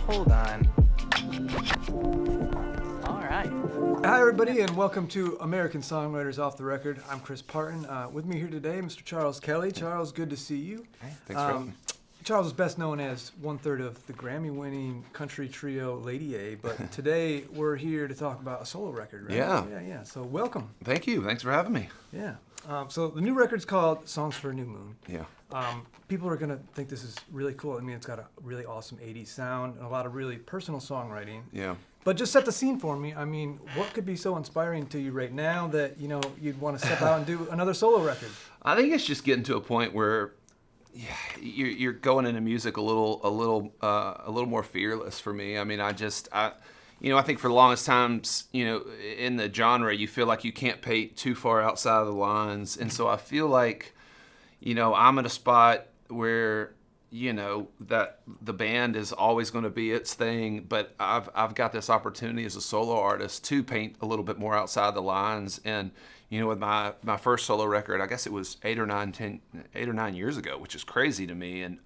Hold on. All right. Hi, everybody, and welcome to American Songwriters Off the Record. I'm Chris Parton. With me here today, Mr. Charles Kelley. Charles, good to see you. Hey, thanks for having me. Charles is best known as one-third of the Grammy-winning country trio Lady A, but today we're here to talk about a solo record, right? Yeah. So welcome. Thank you. Thanks for having me. Yeah. So the new record's called Songs for a New Moon. Yeah. People are going to think this is really cool. I mean, it's got a really awesome 80s sound and a lot of really personal songwriting. Yeah. But just set the scene for me. I mean, what could be so inspiring to you right now that, you know, you'd want to step out and do another solo record? I think it's just getting to a point where you're going into music a little more fearless for me. I mean, I think for the longest times, in the genre, you feel like you can't paint too far outside of the lines. And so I feel like, I'm at a spot where, that the band is always going to be its thing, but I've got this opportunity as a solo artist to paint a little bit more outside the lines. And, with my first solo record, I guess it was 8 or 9 years ago, which is crazy to me. And,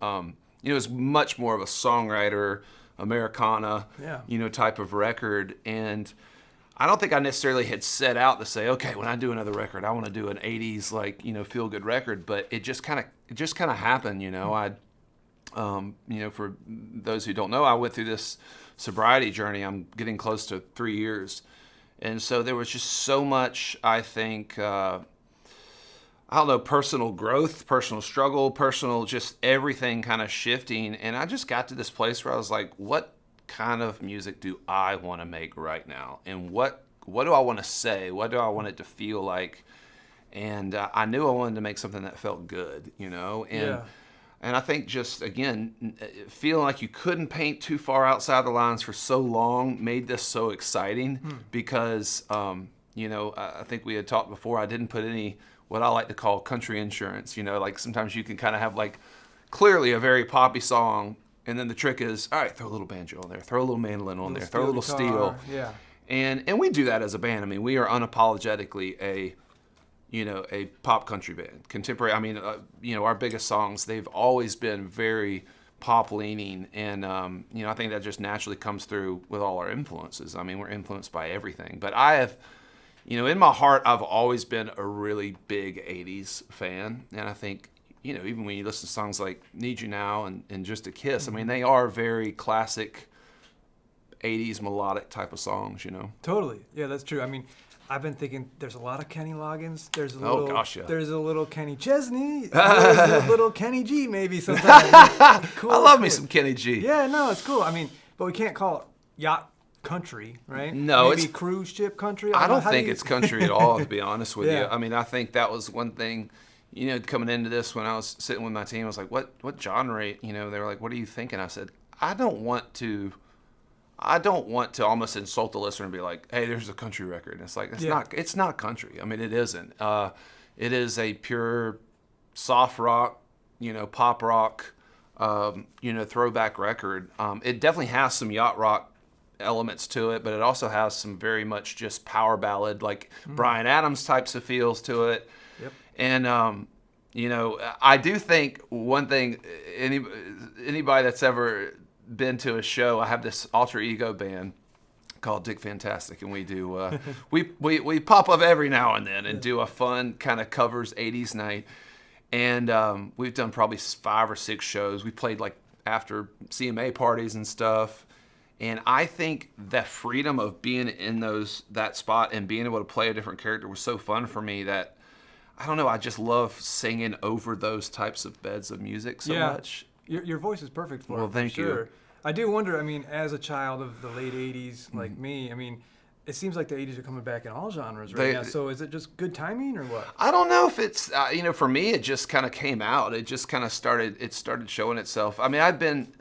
it was much more of a songwriter, Americana, type of record. And I don't think I necessarily had set out to say, okay, when I do another record, I want to do an 80s, feel good record. But it just kind of happened, for those who don't know, I went through this sobriety journey. I'm getting close to 3 years. And so there was just so much, I think, personal growth, personal struggle, personal just everything kind of shifting. And I just got to this place where I was like, what kind of music do I want to make right now? And what do I want to say? What do I want it to feel like? And I knew I wanted to make something that felt good, And I think just, again, feeling like you couldn't paint too far outside the lines for so long made this so exciting because, I think we had talked before, I didn't put any, what I like to call country insurance. Like sometimes you can kind of have clearly a very poppy song, and then the trick is, all right, throw a little banjo on there, throw a little mandolin on there, throw a little steel. Yeah. And we do that as a band. I mean, we are unapologetically a pop country band, contemporary. I mean, our biggest songs, they've always been very pop leaning. And, I think that just naturally comes through with all our influences. I mean, we're influenced by everything. But I have, in my heart, I've always been a really big 80s fan. And I think, even when you listen to songs like Need You Now and Just a Kiss, I mean, they are very classic 80s melodic type of songs, Totally. Yeah, that's true. I mean, I've been thinking there's a lot of Kenny Loggins. There's a There's a little Kenny Chesney. There's a little Kenny G maybe sometimes. Cool, I love me some Kenny G. Yeah, no, it's cool. I mean, but we can't call it yacht country, right? No, maybe it's cruise ship country. I don't think it's country at all, to be honest with Yeah. you. I mean, I think that was one thing, coming into this when I was sitting with my team, I was like, what genre? They were like, what are you thinking? I said, I don't want to almost insult the listener and be like, hey, there's a country record. And it's like, it's not country. I mean, it isn't. It is a pure soft rock, pop rock, throwback record. It definitely has some yacht rock elements to it, but it also has some very much just power ballad, like Bryan Adams types of feels to it. Yep. And, I do think one thing, anybody that's ever been to a show, I have this alter ego band called Dick Fantastic, and we do we pop up every now and then and do a fun kind of covers 80s night, and we've done probably 5 or 6 shows. We played after CMA parties and stuff, and I think the freedom of being in that spot and being able to play a different character was so fun for me that I don't know, I just love singing over those types of beds of music so much. Your voice is perfect for it. Well, thank you. I do wonder, I mean, as a child of the late 80s, like me, I mean, it seems like the 80s are coming back in all genres right now. So is it just good timing or what? I don't know if it's, for me, it just kind of came out. It just kind of started showing itself. I mean, I've been,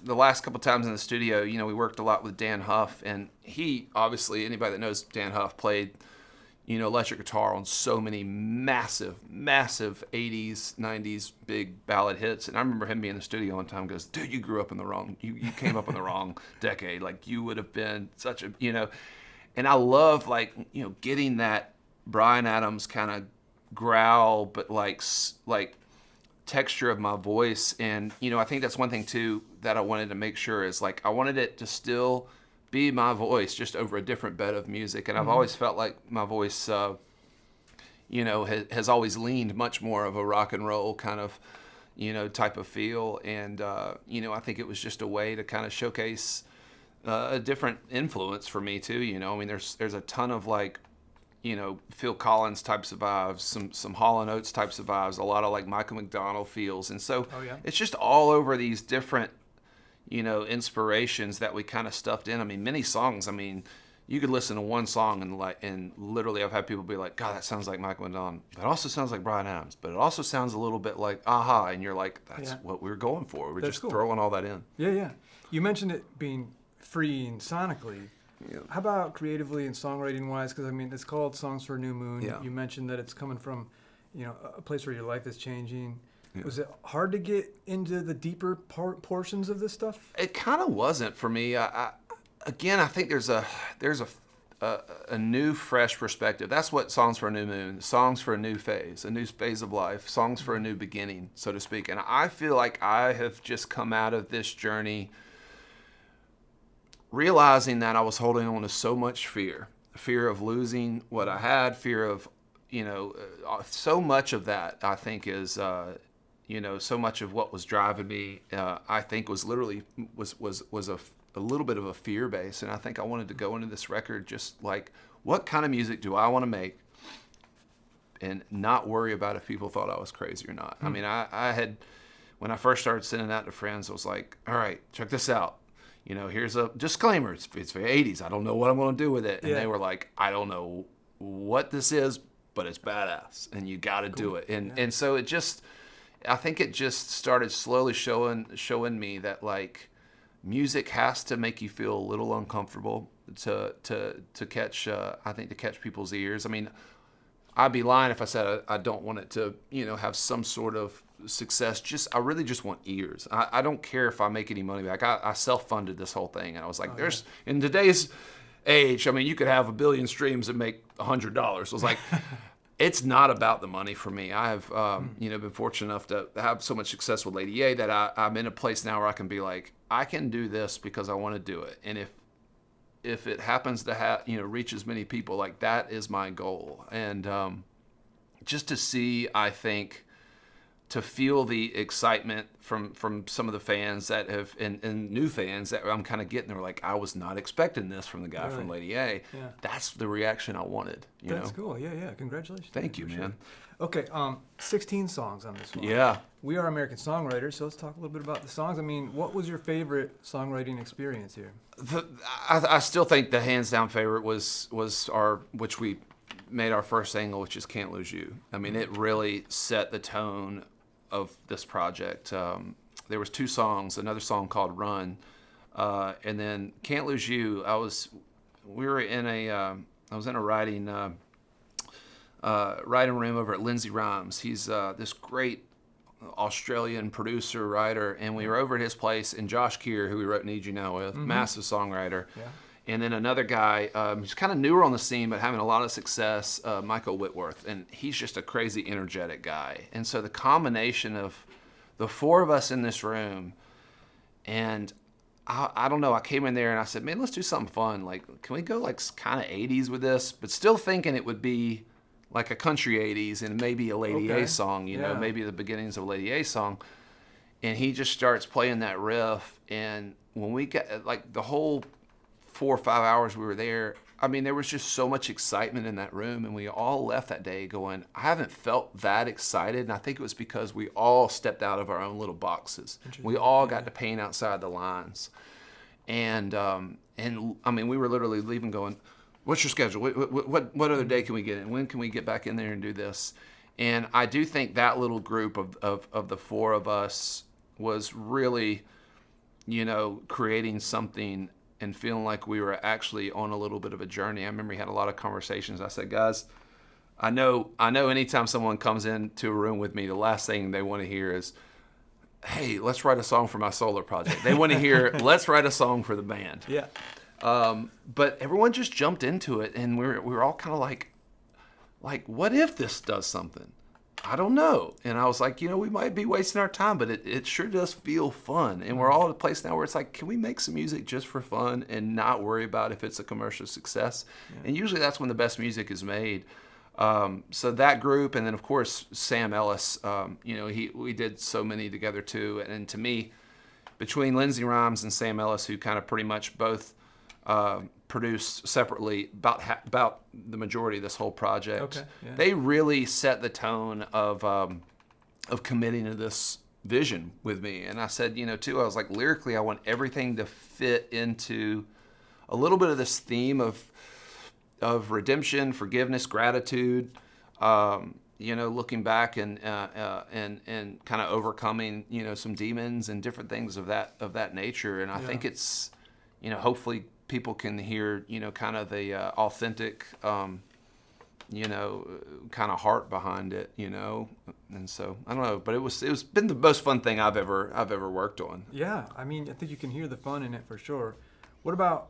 the last couple times in the studio, we worked a lot with Dan Huff, and he, obviously, anybody that knows Dan Huff played, electric guitar on so many massive 80s, 90s big ballad hits. And I remember him being in the studio one time and goes, dude, you grew up in the wrong, you came up in the wrong decade. Like, you would have been such a, and I love, getting that Bryan Adams kind of growl, but, texture of my voice. And, you know, I think that's one thing too that I wanted to make sure is like, I wanted it to still be my voice just over a different bed of music. And I've always felt like my voice, you know, has always leaned much more of a rock and roll kind of, you know, type of feel. And, you know, I think it was just a way to kind of showcase a different influence for me too. You know, I mean, there's a ton of like, you know, Phil Collins types of vibes, some Hall & Oates types of vibes, a lot of like Michael McDonald feels. And so it's just all over these different, you know, inspirations that we kind of stuffed in. I mean, many songs, I mean, you could listen to one song and literally I've had people be like, God, that sounds like Michael McDonald, but it also sounds like Bryan Adams, but it also sounds a little bit like Aha. And you're like, that's what we were going for. We're just throwing all that in. Yeah, yeah. You mentioned it being free and sonically. Yeah. How about creatively and songwriting wise? Because I mean, it's called Songs for a New Moon. Yeah. You mentioned that it's coming from, you know, a place where your life is changing. Yeah. Was it hard to get into the deeper portions of this stuff? It kind of wasn't for me. I think there's a new, fresh perspective. That's what Songs for a New Moon, songs for a new phase of life, songs for a new beginning, so to speak. And I feel like I have just come out of this journey realizing that I was holding on to so much fear of losing what I had, fear of, you know, so much of that I think is, you know, so much of what was driving me, I think was literally was a little bit of a fear base. And I think I wanted to go into this record just like, what kind of music do I want to make and not worry about if people thought I was crazy or not. I mean, I had, when I first started sending that to friends, I was like, all right, check this out. You know, here's a disclaimer. It's the 80s. I don't know what I'm going to do with it. And they were like, I don't know what this is, but it's badass, and you got to do it. And so it just, I think it just started slowly showing me that like music has to make you feel a little uncomfortable to catch, I think to catch people's ears. I mean, I'd be lying if I said I don't want it to, you know, have some sort of success. I really just want ears. I don't care if I make any money back. I self-funded this whole thing, and I was like, in today's age, I mean, you could have 1 billion streams and make $100. So I was like, it's not about the money for me. I have, you know, been fortunate enough to have so much success with Lady A that I'm in a place now where I can be like, I can do this because I want to do it. And if it happens to you know, reach as many people, like that is my goal. And just to see, I think, to feel the excitement from some of the fans that have, and new fans that I'm kind of getting, they're like, I was not expecting this from the guy from Lady A. Yeah. That's the reaction I wanted. That's cool. Yeah, yeah. Congratulations. Thank you, man. Okay, 16 songs on this one. Yeah. We are American Songwriter, so let's talk a little bit about the songs. I mean, what was your favorite songwriting experience here? I still think the hands down favorite was which we made our first single, which is Can't Lose You. I mean, it really set the tone of this project. There was 2 songs, another song called Run, and then Can't Lose You. I was in a writing room over at Lindsay Rhymes. He's this great Australian producer, writer, and we were over at his place, and Josh Keir, who we wrote Need You Now with, massive songwriter. Yeah. And then another guy who's kind of newer on the scene but having a lot of success, Michael Whitworth, and he's just a crazy energetic guy. And so the combination of the 4 of us in this room, and I don't know, I came in there and I said, man, let's do something fun. Like, can we go like kind of 80s with this, but still thinking it would be like a country 80s and maybe a Lady A song, you know, maybe the beginnings of a Lady A song. And he just starts playing that riff, and when we got like the whole 4 or 5 hours we were there, I mean, there was just so much excitement in that room, and we all left that day going, I haven't felt that excited, and I think it was because we all stepped out of our own little boxes. We all got to paint outside the lines. And I mean, we were literally leaving going, what's your schedule? What other day can we get in? When can we get back in there and do this? And I do think that little group of the 4 of us was really, you know, creating something and feeling like we were actually on a little bit of a journey. I remember we had a lot of conversations. I said, guys, I know anytime someone comes into a room with me, the last thing they want to hear is, hey, let's write a song for my solo project. They want to hear, let's write a song for the band. Yeah. But everyone just jumped into it, and we were all kind of like, what if this does something? I don't know. And I was like, we might be wasting our time, but it sure does feel fun. And we're all at a place now where it's like, can we make some music just for fun and not worry about if it's a commercial success? Yeah. And usually that's when the best music is made. So that group, and then of course Sam Ellis, we did so many together too. And to me, between Lindsey Rhymes and Sam Ellis, who kind of pretty much both produced separately about the majority of this whole project, okay, yeah. They really set the tone of committing to this vision with me. And I said, too, I was like, lyrically, I want everything to fit into a little bit of this theme of redemption, forgiveness, gratitude, looking back and kind of overcoming, some demons and different things of that nature. And I think it's, hopefully people can hear, kind of the authentic, kind of heart behind it, And so I don't know, but it's been the most fun thing I've ever worked on. Yeah, I mean, I think you can hear the fun in it for sure. What about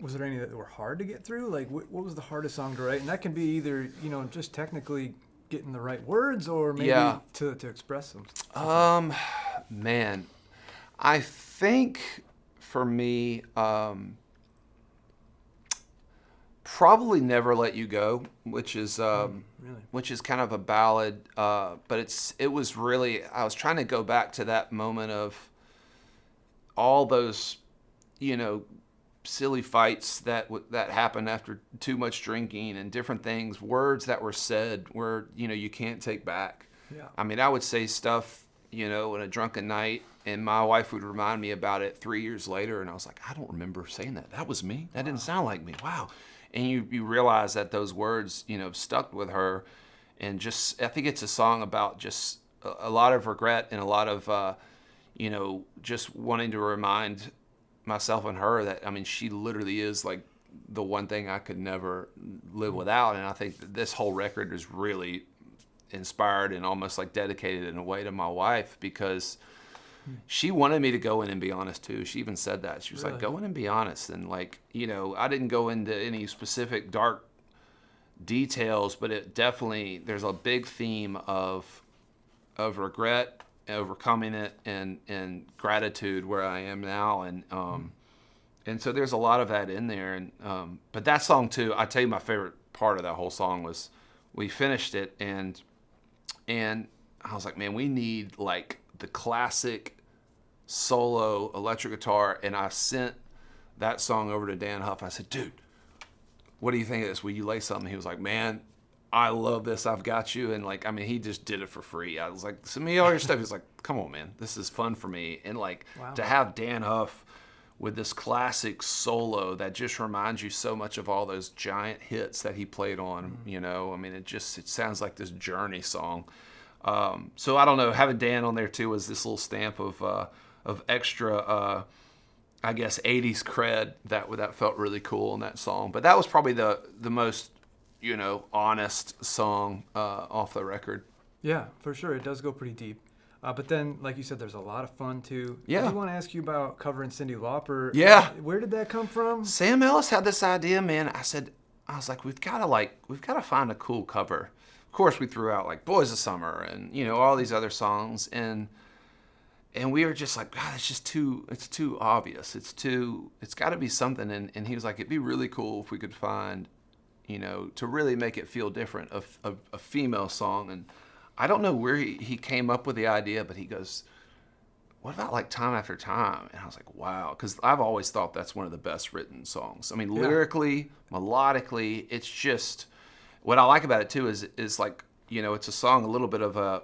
was there any that were hard to get through? Like, what was the hardest song to write? And that can be either, just technically getting the right words or maybe to express them. Man, I think for me, probably Never Let You Go, which is which is kind of a ballad, but it was really, I was trying to go back to that moment of all those, silly fights that happened after too much drinking and different things, words that were said where, you can't take back. Yeah. I mean, I would say stuff, in a drunken night, and my wife would remind me about it 3 years later, and I was like, I don't remember saying that. That was me. That didn't sound like me. Wow. And you realize that those words, stuck with her, and just, I think it's a song about just a lot of regret and a lot of, just wanting to remind myself and her that, I mean, she literally is like the one thing I could never live without. And I think that this whole record is really inspired and almost like dedicated in a way to my wife, because she wanted me to go in and be honest too. She even said that. She was like, go in and be honest. And like, I didn't go into any specific dark details, but it definitely, there's a big theme of regret, overcoming it, and gratitude where I am now, and so there's a lot of that in there. And but that song too, I tell you, my favorite part of that whole song was we finished it, and I was like, man, we need like the classic solo electric guitar. And I sent that song over to Dan Huff. I said, dude, what do you think of this? Will you lay something? He was like, man, I love this. I've got you. And like, I mean, he just did it for free. I was like, send me all your stuff. He's like, come on, man, this is fun for me. And like, to have Dan Huff with this classic solo that just reminds you so much of all those giant hits that he played on, I mean, it sounds like this Journey song. So I don't know, having Dan on there too was this little stamp of extra, I guess, 80s cred that felt really cool in that song. But that was probably the most, honest song off the record. Yeah, for sure. It does go pretty deep. But then, like you said, there's a lot of fun too. Yeah. I do want to ask you about covering Cyndi Lauper. Yeah. Where did that come from? Sam Ellis had this idea, man. I was like, we've got to find a cool cover. Of course, we threw out like Boys of Summer and, all these other songs. And we were just like, God, it's too obvious. It's got to be something. And he was like, it'd be really cool if we could find, to really make it feel different, a female song. And I don't know where he came up with the idea, but he goes, what about like Time After Time? And I was like, wow, because I've always thought that's one of the best written songs. I mean, lyrically, melodically, it's just, what I like about it too is like, it's a song, a little bit of a,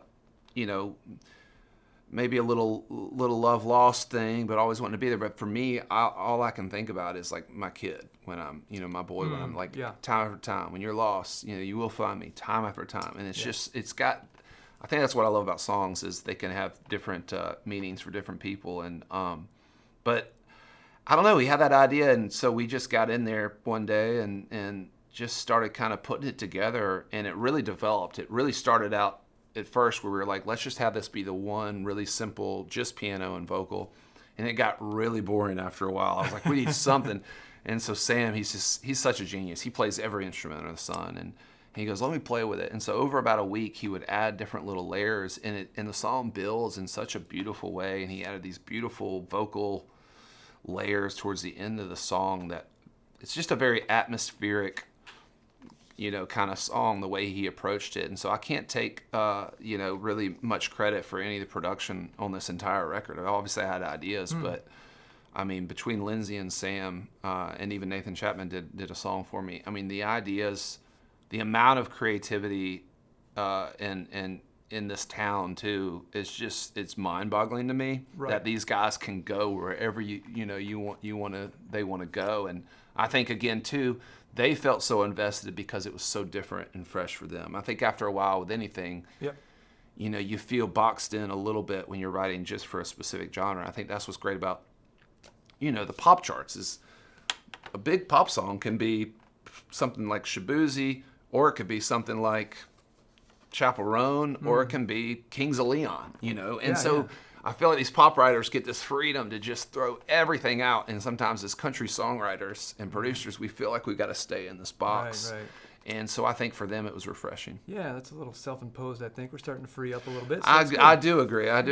maybe a little love lost thing, but always wanting to be there. But for me, all I can think about is like my kid when I'm, my boy, when I'm like, time after time, when you're lost, you will find me time after time. And it's just, I think that's what I love about songs, is they can have different meanings for different people. And, but I don't know, we had that idea. And so we just got in there one day and just started kind of putting it together, and it really developed. It really started out at first where we were like, let's just have this be the one really simple, just piano and vocal. And it got really boring after a while. I was like, we need something. And so Sam, he's such a genius. He plays every instrument under the sun. And he goes, let me play with it. And so over about a week, he would add different little layers in it, and the song builds in such a beautiful way. And he added these beautiful vocal layers towards the end of the song that it's just a very atmospheric, kind of song, the way he approached it. And so I can't take, really much credit for any of the production on this entire record. Obviously, I had ideas, but I mean, between Lindsay and Sam, and even Nathan Chapman did a song for me. I mean, the ideas, the amount of creativity in this town too is just, it's mind-boggling to me that these guys can go wherever they want to go. And I think again too, they felt so invested because it was so different and fresh for them. I think after a while with anything, you feel boxed in a little bit when you're writing just for a specific genre. I think that's what's great about the pop charts is a big pop song can be something like Shabuzi, or it could be something like Chapel Roan, or it can be Kings of Leon, And I feel like these pop writers get this freedom to just throw everything out. And sometimes as country songwriters and producers, we feel like we've got to stay in this box. Right. And so I think for them it was refreshing. Yeah, that's a little self-imposed. I think we're starting to free up a little bit. So I do agree. I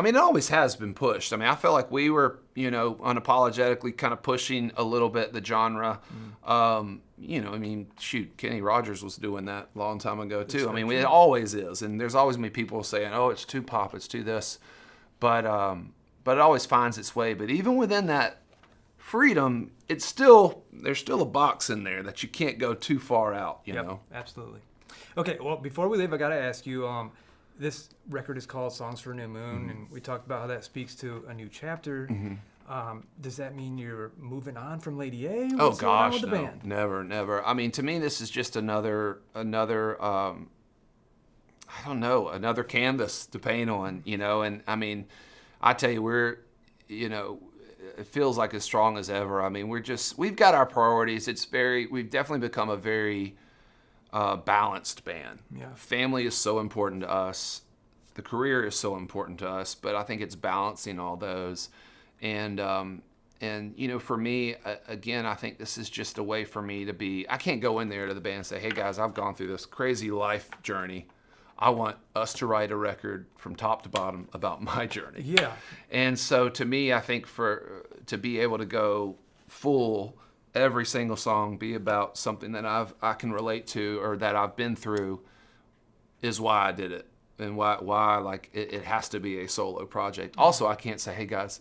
mean, it always has been pushed. I mean, I feel like we were, unapologetically kind of pushing a little bit the genre. I mean, shoot, Kenny Rogers was doing that a long time ago too. I mean, it always is, and there's always me people saying, "Oh, it's too pop, it's too this," but it always finds its way. But even within that freedom, there's still a box in there that you can't go too far out, you know? Absolutely. Okay, well, before we leave, I got to ask you, this record is called Songs for a New Moon, and we talked about how that speaks to a new chapter. Does that mean you're moving on from Lady A? What's going on with the band? Never. I mean, to me, this is just another another canvas to paint on, and I mean, I tell you, it feels like as strong as ever. I mean, we've got our priorities. We've definitely become a very balanced band. Yeah. Family is so important to us. The career is so important to us, but I think it's balancing all those. And for me, again, I think this is just a way for me to I can't go in there to the band and say, hey guys, I've gone through this crazy life journey. I want us to write a record from top to bottom about my journey. Yeah. And so to me, I think to be able to go full, every single song be about something that I can relate to or that I've been through is why I did it. And why like it has to be a solo project. Also, I can't say, hey guys,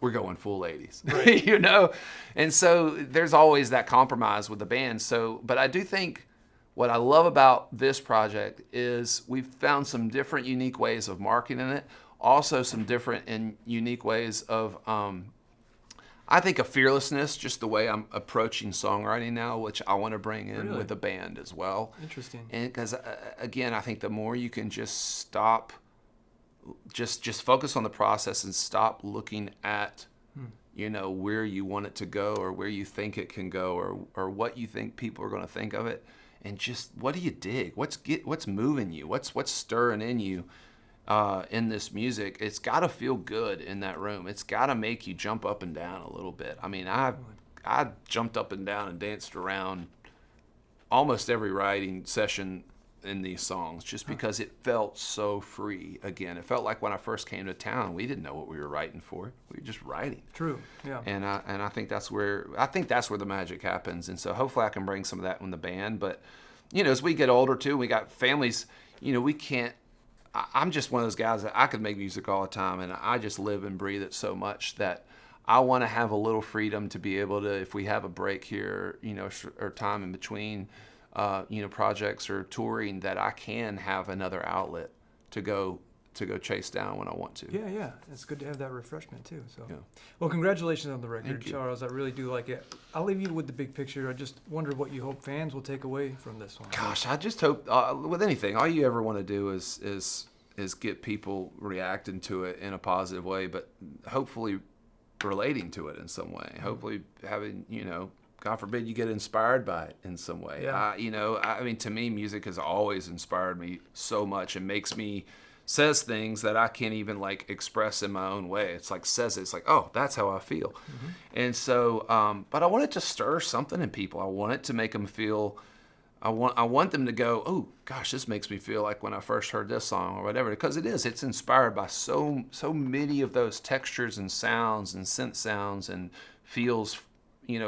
we're going full 80s, right. And so there's always that compromise with the band. So, but I do think what I love about this project is we've found some different, unique ways of marketing it. Also, some different and unique ways of, I think, a fearlessness, just the way I'm approaching songwriting now, which I want to bring in with the band as well. Interesting. And because again, I think the more you can just stop. Just focus on the process and stop looking at, where you want it to go or where you think it can go or what you think people are going to think of it, and just what do you dig? What's moving you? What's stirring in you in this music? It's got to feel good in that room. It's got to make you jump up and down a little bit. I mean, I jumped up and down and danced around almost every writing session in these songs just because it felt so free. Again, it felt like when I first came to town, we didn't know what we were writing for. We were just writing. True. Yeah. And I think that's where the magic happens. And so hopefully I can bring some of that in the band. But as we get older too, we got families. We can't. I'm just one of those guys that I could make music all the time, and I just live and breathe it so much that I want to have a little freedom to be able to, if we have a break here, or time in between. Projects or touring, that I can have another outlet to go chase down when I want to. Yeah. It's good to have that refreshment too. So, Well, congratulations on the record, Charles. I really do like it. I'll leave you with the big picture. I just wonder what you hope fans will take away from this one. Gosh, I just hope with anything, all you ever want to do is get people reacting to it in a positive way, but hopefully relating to it in some way. Hopefully having God forbid you get inspired by it in some way. Yeah. I mean, to me, music has always inspired me so much and says things that I can't even express in my own way. It's like, oh, that's how I feel. Mm-hmm. And so, but I want it to stir something in people. I want it to make them feel I want them to go, oh gosh, this makes me feel like when I first heard this song or whatever, because it's inspired by so many of those textures and sounds and synth sounds and feels,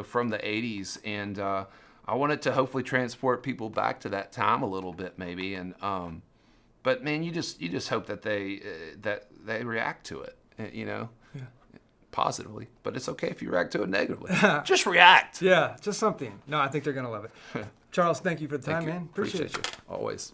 from the 80s, and I want it to hopefully transport people back to that time a little bit maybe, and but man, you just hope that they react to it, Yeah. Positively, but it's okay if you react to it negatively. Just react. Yeah, just something. No, I think they're gonna love it. Charles, thank you for the time, man. Appreciate you. Always.